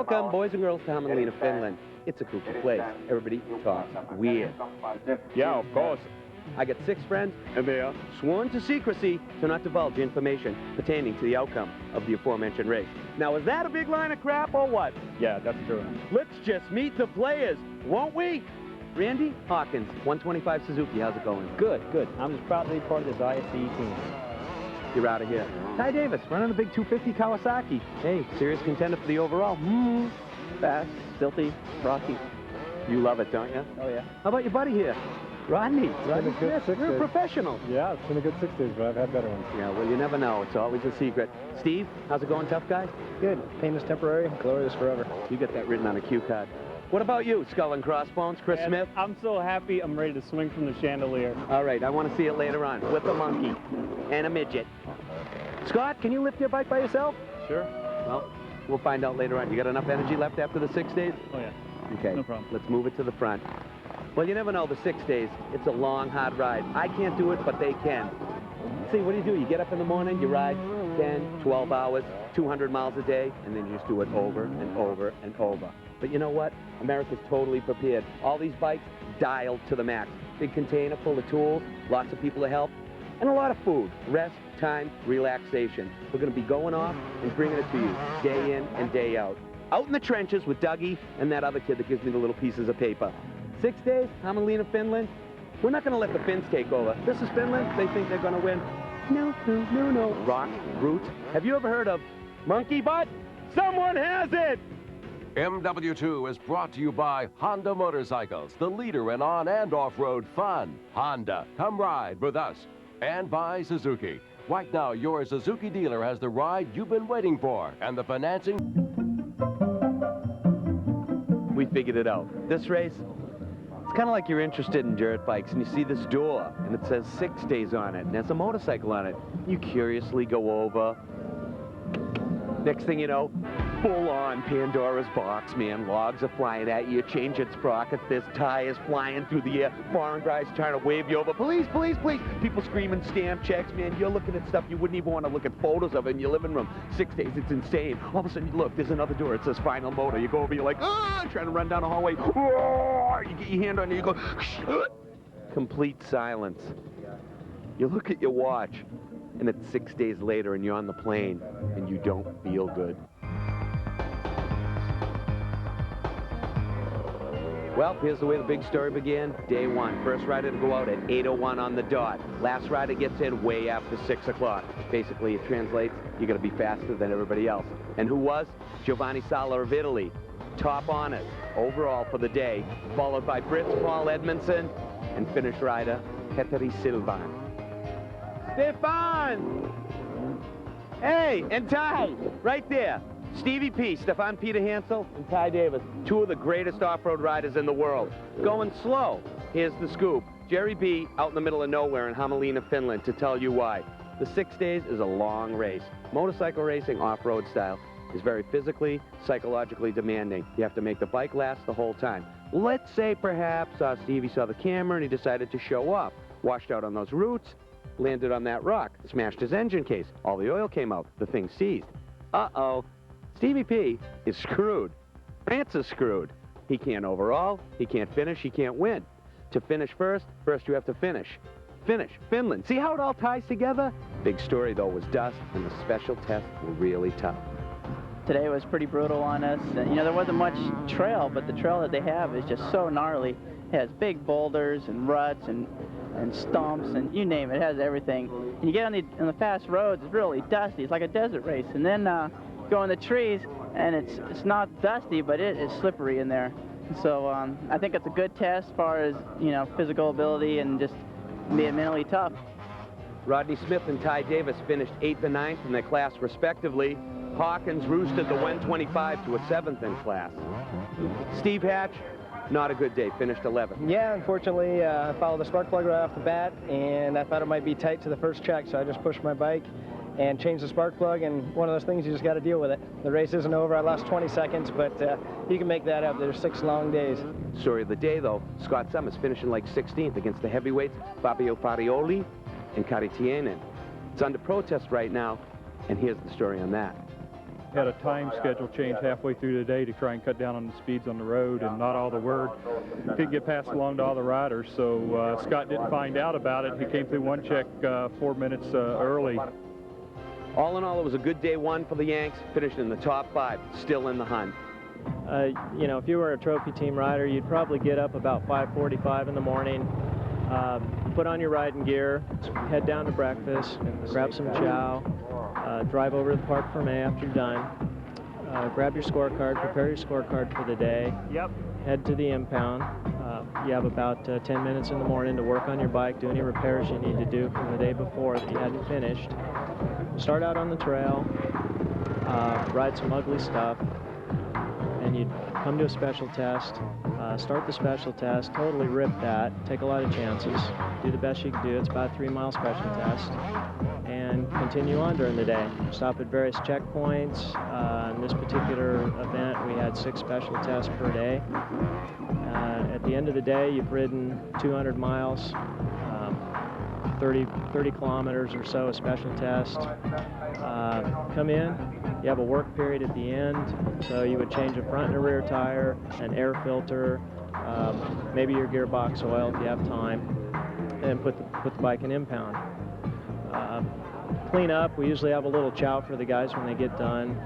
Welcome, boys and girls, to Hameenlinna, Finland. It's a cool place. Everybody talks weird. Yeah, of course. I got 6 friends, and they are sworn to secrecy to not divulge information pertaining to the outcome of the aforementioned race. Now, is that a big line of crap or what? Yeah, that's true. Let's just meet the players, won't we? Randy Hawkins, 125 Suzuki, how's it going? Good, good. I'm just proud to be part of this ISDE team. You're out of here. Ty Davis, running a big 250 Kawasaki. Hey, serious contender for the overall. Fast, silty, rocky. You love it, don't you? Oh, yeah. How about your buddy here? Rodney Smith, you're a professional. Yeah, it's been a good 6 days, but I've had better ones. Yeah, well, you never know. It's always a secret. Steve, how's it going, tough guy? Good. Pain is temporary, glory is forever. You get that written on a cue card. What about you, Skull and Crossbones, Chris Smith? I'm so happy I'm ready to swing from the chandelier. All right, I want to see it later on with a monkey and a midget. Scott, can you lift your bike by yourself? Sure. Well, we'll find out later on. You got enough energy left after the 6 days? Oh, yeah. Okay, no problem. Let's move it to the front. Well, you never know, the 6 days, it's a long, hard ride. I can't do it, but they can. See, what do? You get up in the morning, you ride 10, 12 hours, 200 miles a day, and then you just do it over and over and over. But you know what? America's totally prepared. All these bikes dialed to the max. Big container full of tools, lots of people to help, and a lot of food. Rest, time, relaxation. We're going to be going off and bringing it to you day in and day out. Out in the trenches with Dougie and that other kid that gives me the little pieces of paper. 6 days, Hameenlinna, Finland. We're not going to let the Finns take over. This is Finland. They think they're going to win. No, no, no, no. Rock, roots. Have you ever heard of monkey butt? Someone has it! MW2 is brought to you by Honda Motorcycles, the leader in on- and off-road fun. Honda, come ride with us. And by Suzuki. Right now, your Suzuki dealer has the ride you've been waiting for, and the financing. We figured it out. This race, it's kind of like you're interested in dirt bikes, and you see this door, and it says 6 days on it, and there's a motorcycle on it. You curiously go over. Next thing you know, full-on Pandora's box, man. Logs are flying at you, changing sprockets, there's tires flying through the air, foreign guys trying to wave you over. Police, police, police. People screaming stamp checks, man. You're looking at stuff you wouldn't even want to look at photos of in your living room. 6 days, it's insane. All of a sudden, you look, there's another door. It says Final Motor. You go over, you're like, ah, trying to run down a hallway. You get your hand on it, you go, complete silence. You look at your watch, and it's 6 days later, and you're on the plane, and you don't feel good. Well, here's the way the big story began. Day 1, first rider to go out at 8:01 on the dot. Last rider gets in way after 6 o'clock. Basically, it translates, you got to be faster than everybody else. And who was? Giovanni Sala of Italy. Top honors overall for the day, followed by Brits Paul Edmonson and finish rider Petteri Silvan. Stephane! Hey, and Ty, right there. Stevie P, Stephane Peterhansel, and Ty Davis, 2 of the greatest off-road riders in the world. Going slow. Here's the scoop. Jerry B out in the middle of nowhere in Hameenlinna, Finland, to tell you why. The 6 days is a long race. Motorcycle racing, off-road style, is very physically, psychologically demanding. You have to make the bike last the whole time. Let's say perhaps Stevie saw the camera and he decided to show off. Washed out on those roots, landed on that rock, smashed his engine case. All the oil came out. The thing seized. Uh-oh. Stevie P is screwed. France is screwed. He can't overall, he can't finish, he can't win. To finish first you have to finish. Finish, Finland. See how it all ties together? Big story, though, was dust, and the special tests were really tough. Today was pretty brutal on us. You know, there wasn't much trail, but the trail that they have is just so gnarly. It has big boulders and ruts and stumps and you name it. It has everything. And you get on the fast roads, it's really dusty. It's like a desert race. And then go in the trees, and it's not dusty, but it is slippery in there. So I think it's a good test as far as, you know, physical ability and just being mentally tough. Rodney Smith and Ty Davis finished 8th and 9th in their class, respectively. Hawkins roosted the 125 to a 7th in class. Steve Hatch, not a good day, finished 11th. Yeah, unfortunately, I followed the spark plug right off the bat, and I thought it might be tight to the first check, so I just pushed my bike and changed the spark plug, and one of those things, you just got to deal with it. The race isn't over. I lost 20 seconds, but you can make that up. There's 6 long days. Story of the day, though, Scott Summers finishing like 16th against the heavyweights Fabio Farioli and Kari Tiainen. It's under protest right now, and here's the story on that. had a time schedule change halfway through the day to try and cut down on the speeds on the road, and not all the word could get passed along to all the riders. So Scott didn't find out about it. He came through one check 4 minutes early. All in all, it was a good day one for the Yanks, finished in the top 5, still in the hunt. You know, if you were a trophy team rider, you'd probably get up about 5:45 in the morning, put on your riding gear, head down to breakfast, grab some chow, drive over to the park for May after you're done, grab your scorecard, prepare your scorecard for the day, head to the impound. You have about 10 minutes in the morning to work on your bike, do any repairs you need to do from the day before that you hadn't finished. Start out on the trail, ride some ugly stuff, and you'd come to a special test, start the special test, totally rip that, take a lot of chances, do the best you can do. It's about a 3-mile special test, and continue on during the day. Stop at various checkpoints. In this particular event, we had 6 special tests per day. At the end of the day, you've ridden 200 miles, 30 kilometers or so, a special test. Come in, you have a work period at the end, so you would change a front and a rear tire, an air filter, maybe your gearbox oil if you have time, and put the bike in impound. Clean up. We usually have a little chow for the guys when they get done.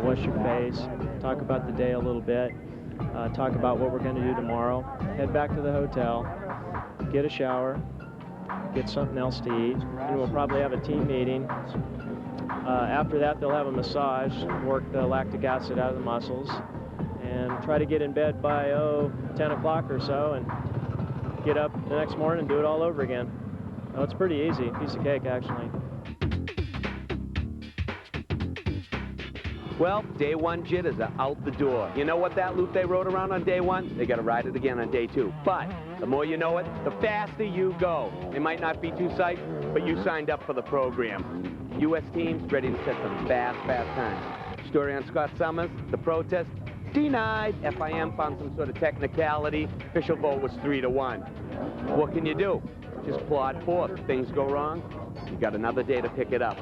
Wash your face, talk about the day a little bit, talk about what we're going to do tomorrow, head back to the hotel, get a shower, get something else to eat, and we'll probably have a team meeting. After that, they'll have a massage, work the lactic acid out of the muscles, and try to get in bed by 10 o'clock or so, and get up the next morning and do it all over again. So it's pretty easy, piece of cake actually. Well, day one jitters are out the door. You know what that loop they rode around on day one? They got to ride it again on day 2. But the more you know it, the faster you go. It might not be too psyched, but you signed up for the program. U.S. teams ready to set some fast times. Story on Scott Summers, the protest, denied. FIM found some sort of technicality. Official vote was 3-1. What can you do? Just plod forth. If things go wrong, you got another day to pick it up.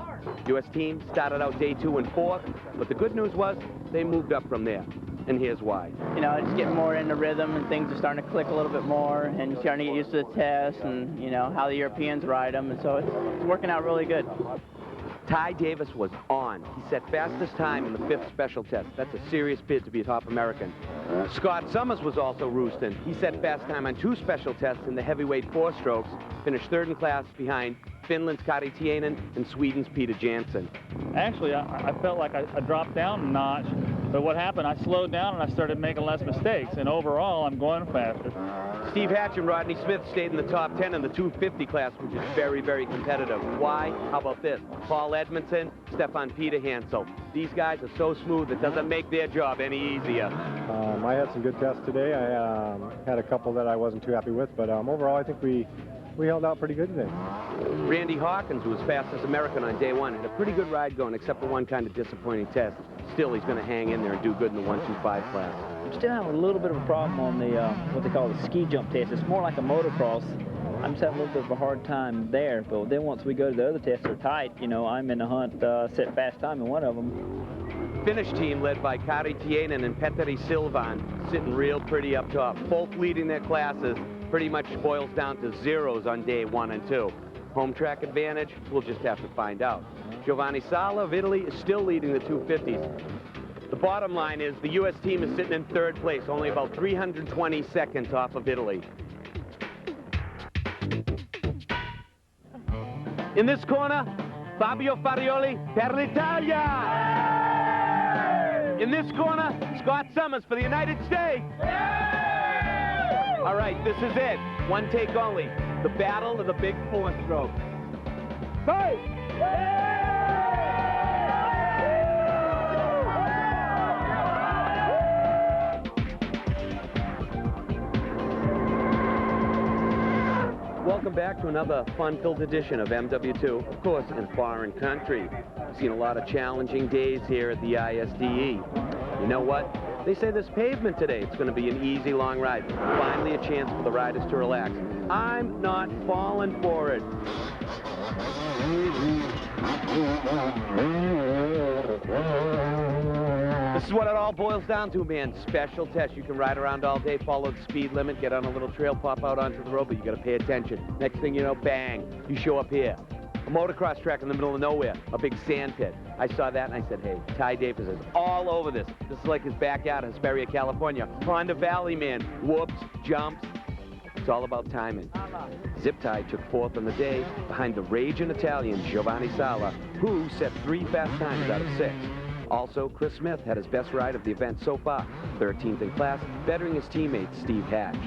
U.S. team started out day 2 and 4, but the good news was they moved up from there. And here's why. You know, it's getting more into rhythm, and things are starting to click a little bit more, and you're starting to get used to the tests and, you know, how the Europeans ride them, and so it's working out really good. Ty Davis was on. He set fastest time in the 5th special test. That's a serious bid to be a top American. Scott Summers was also roosting. He set fast time on 2 special tests in the heavyweight 4-strokes, finished 3rd in class behind Finland's Kari Tiainen and Sweden's Peter Jansson. Actually, I felt like I dropped down a notch, but what happened, I slowed down and I started making less mistakes, and overall, I'm going faster. Steve Hatch and Rodney Smith stayed in the top 10 in the 250 class, which is very, very competitive. Why? How about this? Paul Edmonson, Stephane Peterhansel. These guys are so smooth, it doesn't make their job any easier. I had some good tests today. I had a couple that I wasn't too happy with, but overall I think we held out pretty good today. Randy Hawkins, who was fastest American on day 1, had a pretty good ride going, except for one kind of disappointing test. Still, he's going to hang in there and do good in the 125 class. I'm still having a little bit of a problem on the what they call the ski jump test. It's more like a motocross. I'm just having a little bit of a hard time there, but then once we go to the other tests that are tight, you know, I'm in the hunt, set fast time in one of them. Finnish team led by Kari Tiainen and Petteri Silvan, sitting real pretty up top. Both leading their classes, pretty much boils down to zeros on day 1 and 2. Home track advantage, we'll just have to find out. Giovanni Sala of Italy is still leading the 250s. The bottom line is the U.S. team is sitting in 3rd place, only about 320 seconds off of Italy. In this corner, Fabio Farioli per l'Italia. In this corner, Scott Summers for the United States. All right, this is it. One take only. The battle of the big 4-stroke. Hey! Welcome back to another fun-filled edition of MW2, of course, in a foreign country. We've seen a lot of challenging days here at the ISDE. You know what? They say this pavement today, it's going to be an easy, long ride. Finally a chance for the riders to relax. I'm not falling for it. This is what it all boils down to, man. Special test. You can ride around all day, follow the speed limit, get on a little trail, pop out onto the road, but you got to pay attention. Next thing you know, bang, you show up here. A motocross track in the middle of nowhere, a big sand pit. I saw that and I said, hey, Ty Davis is all over this. This is like his backyard in Hesperia, California. Honda Valley, man. Whoops, jumps. It's all about timing. Zip Tie took fourth on the day behind the raging Italian Giovanni Sala, who set 3 fast times out of 6. Also, Chris Smith had his best ride of the event so far, 13th in class, bettering his teammate Steve Hatch.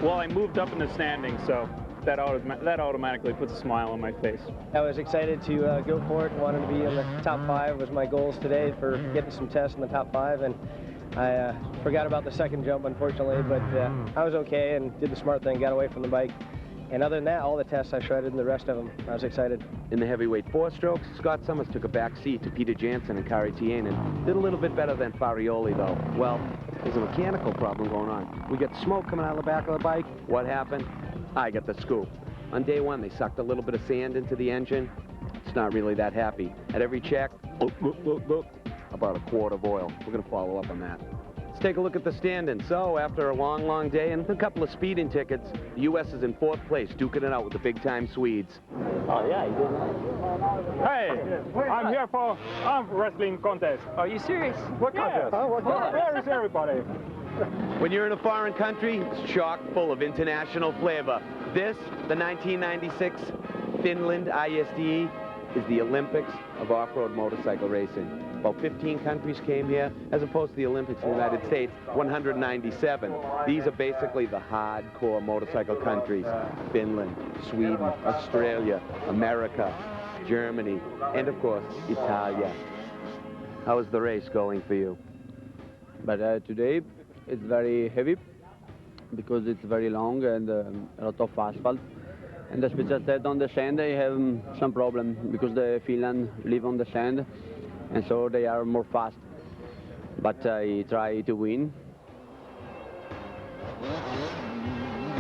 Well, I moved up in the standings, so that automatically puts a smile on my face. I was excited to go for it and wanted to be in the top 5 was my goals today for getting some tests in the top 5, and I forgot about the second jump, unfortunately, but I was okay and did the smart thing, got away from the bike. And other than that, all the tests I shredded and the rest of them, I was excited. In the heavyweight 4-strokes, Scott Summers took a back seat to Peter Jansen and Kari Tiainen. Did a little bit better than Farioli, though. Well, there's a mechanical problem going on. We get smoke coming out of the back of the bike. What happened? I got the scoop. On day 1, they sucked a little bit of sand into the engine. It's not really that happy. At every check, about a quart of oil. We're going to follow up on that. Let's take a look at the standings. So, after a long, long day and a couple of speeding tickets, the U.S. is in 4th place, duking it out with the big-time Swedes. Oh, yeah, you did. Hey, I'm here for arm wrestling contest. Are you serious? What contest? Where is everybody? When you're in a foreign country, it's chock full of international flavor. This, the 1996 Finland ISDE, is the Olympics of off-road motorcycle racing. About 15 countries came here, as opposed to the Olympics in the United States, 197. These are basically the hardcore motorcycle countries. Finland, Sweden, Australia, America, Germany, and of course, Italia. How is the race going for you? But today it's very heavy because it's very long and a lot of asphalt. And as Peter said, on the sand they have some problem because the Finland live on the sand and so they are more fast. But I try to win.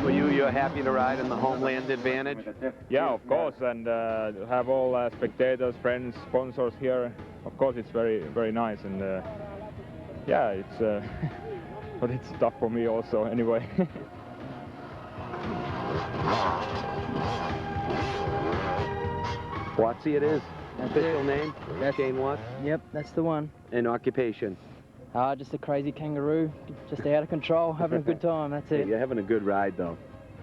For you, you're happy to ride in the homeland advantage? Yeah, of course, and have all spectators, friends, sponsors here. Of course, it's very, very nice, and yeah, it's but it's tough for me also anyway. Watsy it is. Official name? Shane Watts? Yep, that's the one. And occupation? Just a crazy kangaroo, just out of control, having a good time, that's it. You're having a good ride, though.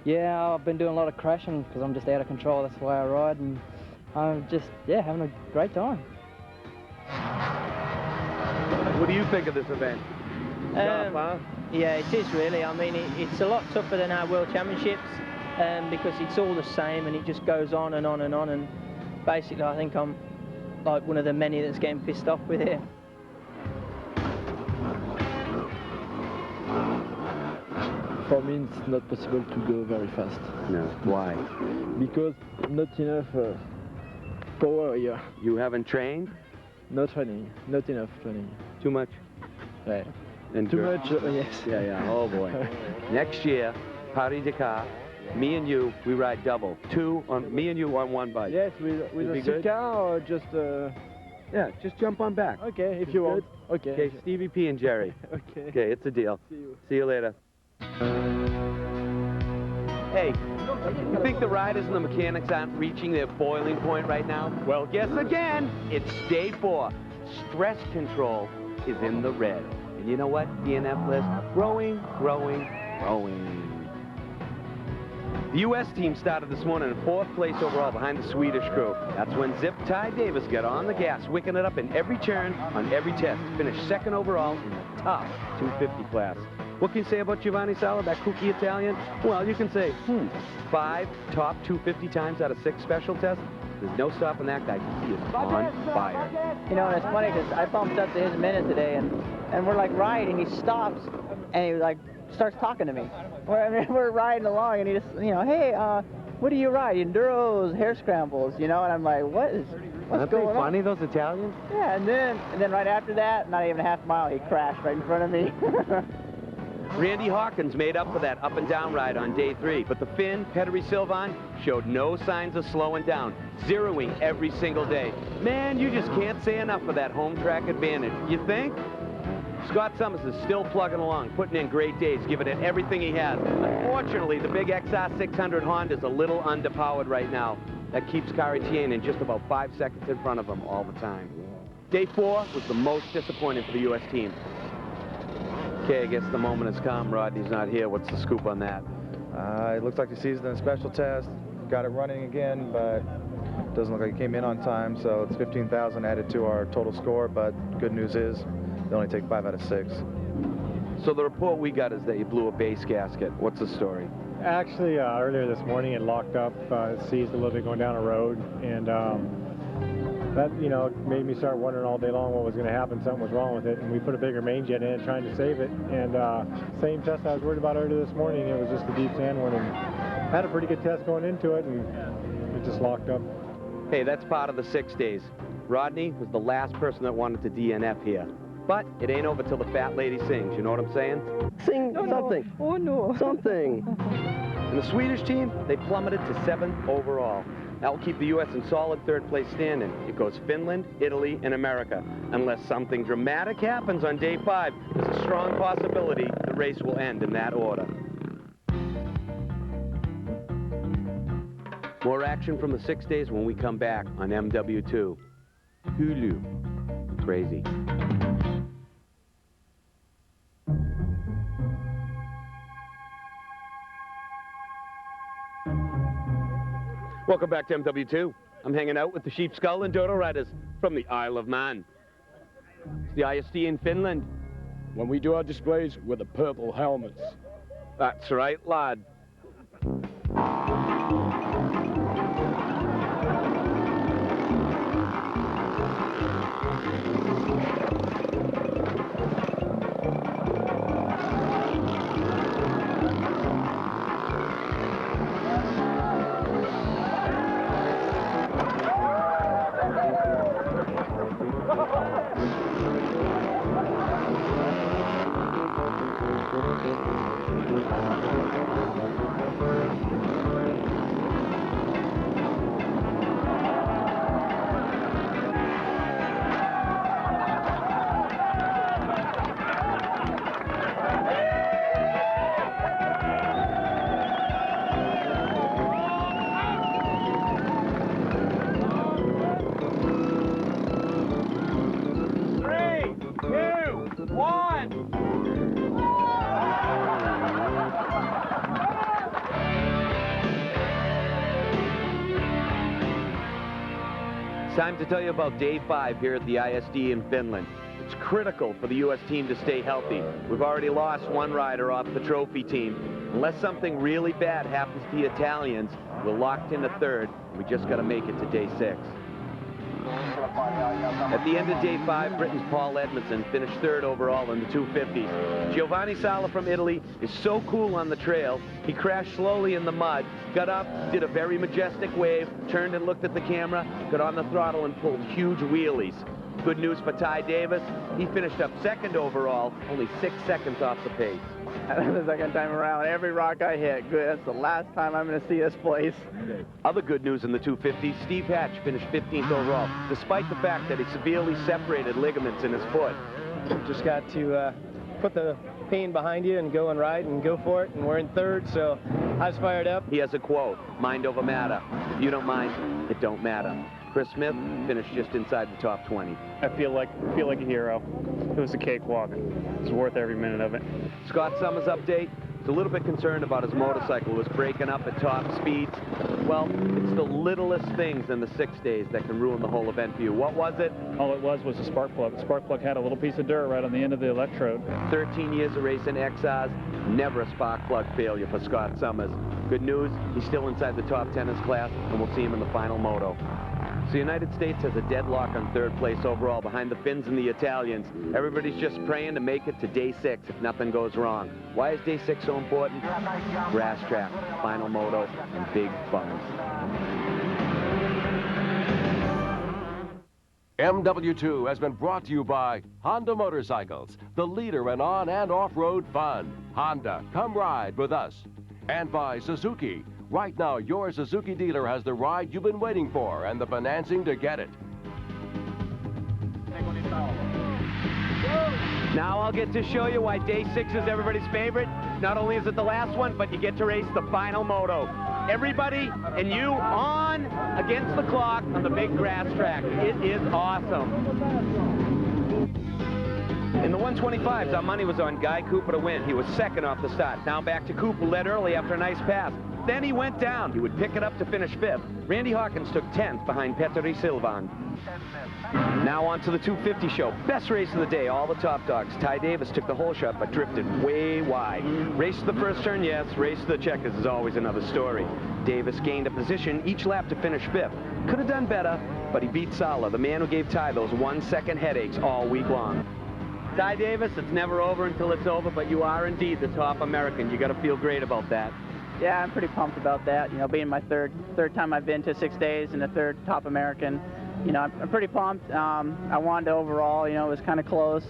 Yeah, I've been doing a lot of crashing because I'm just out of control, that's why I ride, and I'm just, yeah, having a great time. What do you think of this event? Tough, huh? Yeah, it is really. I mean, it's a lot tougher than our World Championships because it's all the same and it just goes on and on and on, and basically I think I'm like one of the many that's getting pissed off with it. For me, it's not possible to go very fast. No. Why? Because not enough power here. You haven't trained? No training, not enough training. Too much? Right. And Too much, yes. Yeah, oh boy. Next year, Paris-Dakar, me and you, we ride double. Me and you on one bike. Yes, with a sick car or just... Yeah, just jump on back. Okay, if you want. Okay. Okay, Stevie P and Jerry. Okay. Okay, it's a deal. See you later. Hey, you think the riders and the mechanics aren't reaching their boiling point right now? Well, guess again. It's day 4. Stress control is in the red. And you know what? DNF list, growing. The U.S. team started this morning in 4th place overall behind the Swedish crew. That's when Zip Ty Davis got on the gas, wicking it up in every turn on every test. Finished 2nd overall in the top 250 class. What can you say about Giovanni Sala, that kooky Italian? Well, you can say, 5 top 250 times out of 6 special tests. There's no stopping that guy. He is on fire. You know, and it's funny because I bumped up to his minute today, and we're like riding, he stops, and he like starts talking to me. We're riding along, and he just, you know, hey, what do you ride? Enduros, hair scrambles, you know? And I'm like, what's going on? Funny, those Italians? Yeah, and then right after that, not even a half mile, he crashed right in front of me. Randy Hawkins made up for that up and down ride on day 3, but the Finn, Petteri-Sylvan, showed no signs of slowing down, zeroing every single day. Man, you just can't say enough for that home track advantage, you think? Scott Summers is still plugging along, putting in great days, giving it everything he has. Unfortunately, the big XR600 Honda is a little underpowered right now. That keeps Kari Tiainen just about 5 seconds in front of him all the time. Day 4 was the most disappointing for the U.S. team. Okay, I guess the moment has come. Rodney's not here. What's the scoop on that? It looks like the season's in a special test. Got it running again, but doesn't look like it came in on time, so it's 15,000 added to our total score, but good news is they only take 5 out of 6. So the report we got is that you blew a base gasket. What's the story? Actually, earlier this morning it locked up, it seized a little bit going down a road, and that, you know, made me start wondering all day long what was going to happen. Something was wrong with it, and we put a bigger main jet in trying to save it. And same test I was worried about earlier this morning, it was just a deep sand one, and had a pretty good test going into it, and it just locked up. Hey, that's part of the 6 days. Rodney was the last person that wanted to DNF here. But it ain't over till the fat lady sings, you know what I'm saying? Sing something. Oh, no. Something. And the Swedish team, they plummeted to 7th overall. That will keep the U.S. in solid 3rd place standing. It goes Finland, Italy, and America. Unless something dramatic happens on day 5, there's a strong possibility the race will end in that order. More action from the 6 days when we come back on MW2. Hulu. Crazy. Welcome back to MW2. I'm hanging out with the Sheep Skull Enduro riders from the Isle of Man. It's the ISDE in Finland. When we do our displays, we're the purple helmets. That's right, lad. Time to tell you about day 5 here at the ISDE in Finland. It's critical for the U.S. team to stay healthy. We've already lost one rider off the trophy team. Unless something really bad happens to the Italians, we're locked into 3rd. We just got to make it to day 6. At the end of day 5, Britain's Paul Edmonson finished 3rd overall in the 250s. Giovanni Sala from Italy is so cool on the trail, he crashed slowly in the mud, got up, did a very majestic wave, turned and looked at the camera, got on the throttle and pulled huge wheelies. Good news for Ty Davis, he finished up 2nd overall, only 6 seconds off the pace. The second time around, every rock I hit, good, that's the last time I'm going to see this place. Other good news in the 250s, Steve Hatch finished 15th overall, despite the fact that he severely separated ligaments in his foot. Just got to put the pain behind you and go and ride and go for it, and we're in 3rd, so I was fired up. He has a quote, mind over matter. If you don't mind, it don't matter. Chris Smith finished just inside the top 20. I feel like a hero. It was a cakewalk. It's worth every minute of it. Scott Summers update. He's a little bit concerned about his motorcycle. It was breaking up at top speeds. Well, it's the littlest things in the 6 days that can ruin the whole event for you. What was it? All it was a spark plug. The spark plug had a little piece of dirt right on the end of the electrode. 13 years of racing XRs, never a spark plug failure for Scott Summers. Good news, he's still inside the top 10 in his class, and we'll see him in the final moto. So the United States has a deadlock on third place overall behind the Finns and the Italians. Everybody's just praying to make it to day 6 if nothing goes wrong. Why is day 6 so important? Grass track, final moto, and big bumps. MW2 has been brought to you by Honda Motorcycles, the leader in on and off-road fun. Honda, come ride with us. And by Suzuki. Right now, your Suzuki dealer has the ride you've been waiting for and the financing to get it. Now I'll get to show you why day 6 is everybody's favorite. Not only is it the last one, but you get to race the final moto. Everybody and you on against the clock on the big grass track. It is awesome. In the 125s, our money was on Guy Cooper to win. He was second off the start. Now back to Cooper, led early after a nice pass. Then he went down. He would pick it up to finish 5th. Randy Hawkins took 10th behind Petteri Silvan. Now on to the 250 show. Best race of the day, all the top dogs. Ty Davis took the whole shot, but drifted way wide. Race to the first turn, yes. Race to the checkers is always another story. Davis gained a position each lap to finish 5th. Could have done better, but he beat Sala, the man who gave Ty those 1-second headaches all week long. Ty Davis, it's never over until it's over, but you are indeed the top American. You got to feel great about that. Yeah, I'm pretty pumped about that. You know, being my third time I've been to 6 days and the 3rd top American. You know, I'm pretty pumped. I wanted to overall, you know, it was kind of close,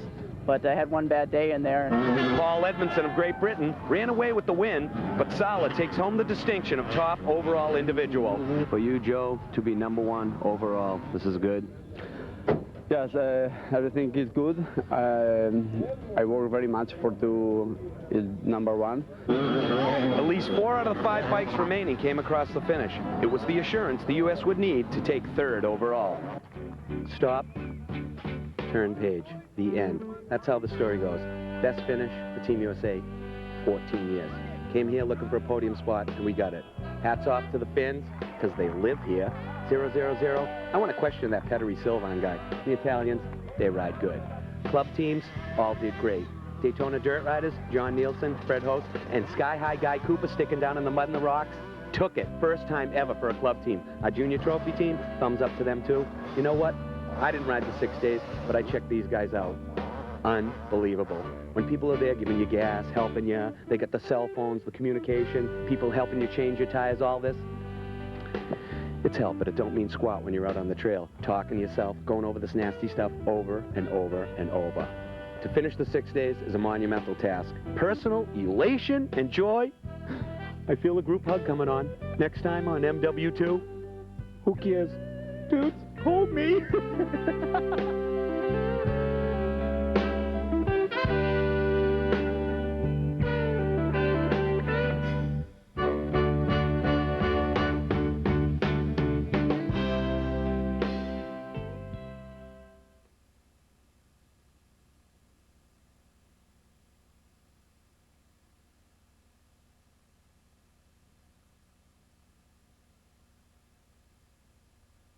but I had one bad day in there. Paul Edmonson of Great Britain ran away with the win, but Sala takes home the distinction of top overall individual. For you, Joe, to be #1 overall, this is good. Yes, everything is good. I work very much for to is #1. At least 4 out of the 5 bikes remaining came across the finish. It was the assurance the U.S. would need to take 3rd overall. Stop, turn page, the end. That's how the story goes. Best finish for Team USA, 14 years. Came here looking for a podium spot, and we got it. Hats off to the Finns, because they live here. 0-0-0. I want to question that Petteri Silvan guy. The Italians, they ride good. Club teams all did great. Daytona Dirt Riders, John Nielsen, Fred Host, and Sky High Guy Cooper sticking down in the mud and the rocks, took it. First time ever for a club team. Our junior trophy team, thumbs up to them too. You know what? I didn't ride the 6 days, but I checked these guys out. Unbelievable. When people are there giving you gas, helping you, they got the cell phones, the communication, people helping you change your tires, all this. It's help, but it don't mean squat when you're out on the trail, talking to yourself, going over this nasty stuff over and over and over. To finish the 6 days is a monumental task. Personal elation and joy. I feel a group hug coming on. Next time on MW2. Who cares? Dudes, hold me.